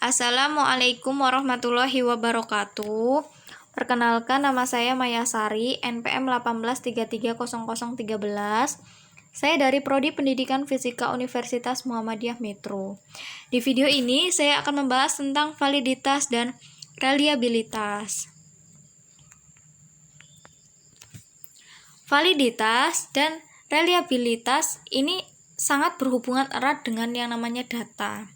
Assalamualaikum warahmatullahi wabarakatuh. Perkenalkan, nama saya Maya Sari, NPM 18330013. Saya dari Prodi Pendidikan Fisika Universitas Muhammadiyah Metro. Di video ini saya akan membahas tentang validitas dan reliabilitas. Validitas dan reliabilitas ini sangat berhubungan erat dengan yang namanya data.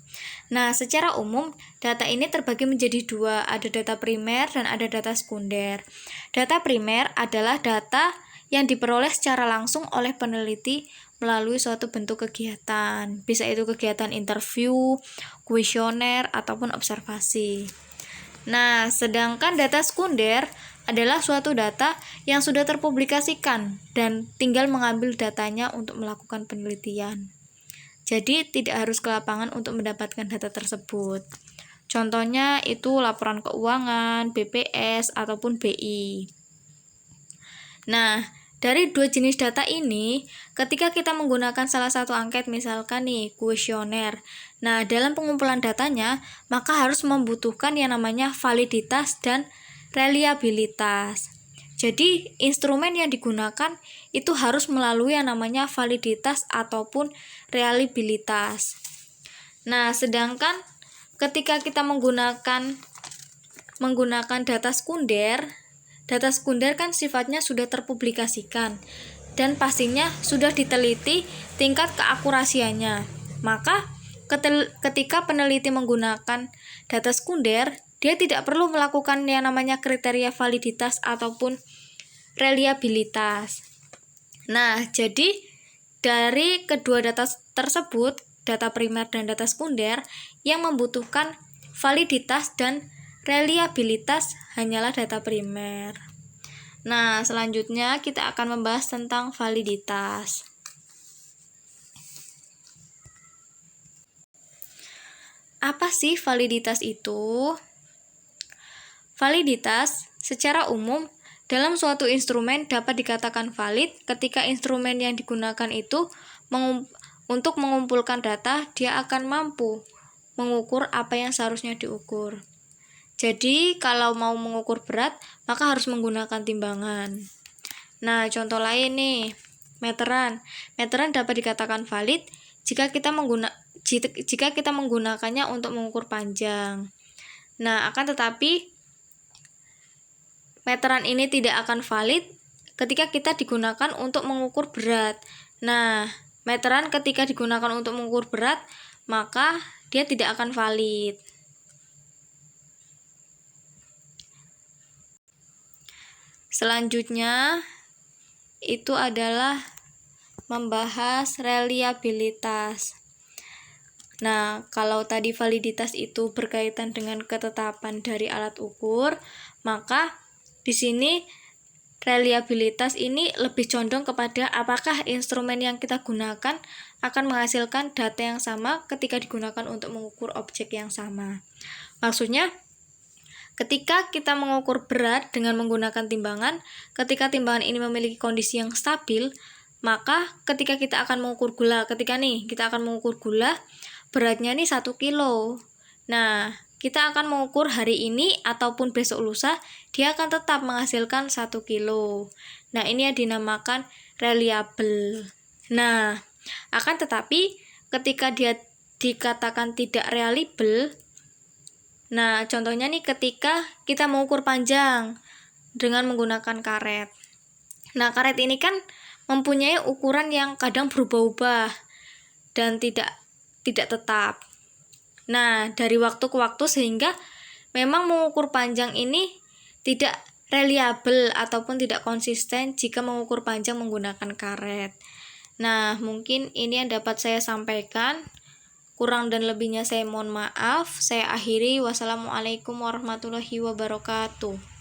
Nah, secara umum, data ini terbagi menjadi dua, ada data primer dan ada data sekunder. Data primer adalah data yang diperoleh secara langsung oleh peneliti melalui suatu bentuk kegiatan. Bisa itu kegiatan interview, kuesioner, ataupun observasi. Nah, sedangkan data sekunder adalah suatu data yang sudah terpublikasikan dan tinggal mengambil datanya untuk melakukan penelitian. Jadi, tidak harus ke lapangan untuk mendapatkan data tersebut. Contohnya itu laporan keuangan, BPS, ataupun BI. Nah, dari dua jenis data ini, ketika kita menggunakan salah satu angket, misalkan nih, kuesioner. Nah, dalam pengumpulan datanya, maka harus membutuhkan yang namanya validitas dan reliabilitas. Jadi, instrumen yang digunakan itu harus melalui yang namanya validitas ataupun reliabilitas. Nah, sedangkan ketika kita menggunakan data sekunder kan sifatnya sudah terpublikasikan dan pastinya sudah diteliti tingkat keakurasiannya. Maka ketika peneliti menggunakan data sekunder, dia tidak perlu melakukan yang namanya kriteria validitas ataupun reliabilitas. Nah, jadi dari kedua data tersebut, data primer dan data sekunder, yang membutuhkan validitas dan reliabilitas hanyalah data primer. Nah, selanjutnya kita akan membahas tentang validitas. Apa sih validitas itu? Validitas secara umum dalam suatu instrumen dapat dikatakan valid ketika instrumen yang digunakan itu untuk mengumpulkan data, dia akan mampu mengukur apa yang seharusnya diukur. Jadi, kalau mau mengukur berat, maka harus menggunakan timbangan. Nah, contoh lain nih, meteran. Meteran dapat dikatakan valid jika kita menggunakannya untuk mengukur panjang. Nah, akan tetapi meteran ini tidak akan valid ketika kita digunakan untuk mengukur berat. Nah, meteran ketika digunakan untuk mengukur berat, maka dia tidak akan valid. Selanjutnya, itu adalah membahas reliabilitas. Nah, kalau tadi validitas itu berkaitan dengan ketetapan dari alat ukur, maka di sini reliabilitas ini lebih condong kepada apakah instrumen yang kita gunakan akan menghasilkan data yang sama ketika digunakan untuk mengukur objek yang sama. Maksudnya, ketika kita mengukur berat dengan menggunakan timbangan, ketika timbangan ini memiliki kondisi yang stabil, maka ketika kita akan mengukur gula, beratnya nih 1 kilo. Nah, kita akan mengukur hari ini ataupun besok lusa, dia akan tetap menghasilkan 1 kilo. Nah, ini yang dinamakan reliable. Nah, akan tetapi ketika dia dikatakan tidak reliable, nah, contohnya nih ketika kita mengukur panjang dengan menggunakan karet. Nah, karet ini kan mempunyai ukuran yang kadang berubah-ubah dan tidak tetap. Nah, dari waktu ke waktu sehingga memang mengukur panjang ini tidak reliable ataupun tidak konsisten jika mengukur panjang menggunakan karet. Nah, mungkin ini yang dapat saya sampaikan. Kurang dan lebihnya saya mohon maaf. Saya akhiri. Wassalamualaikum warahmatullahi wabarakatuh.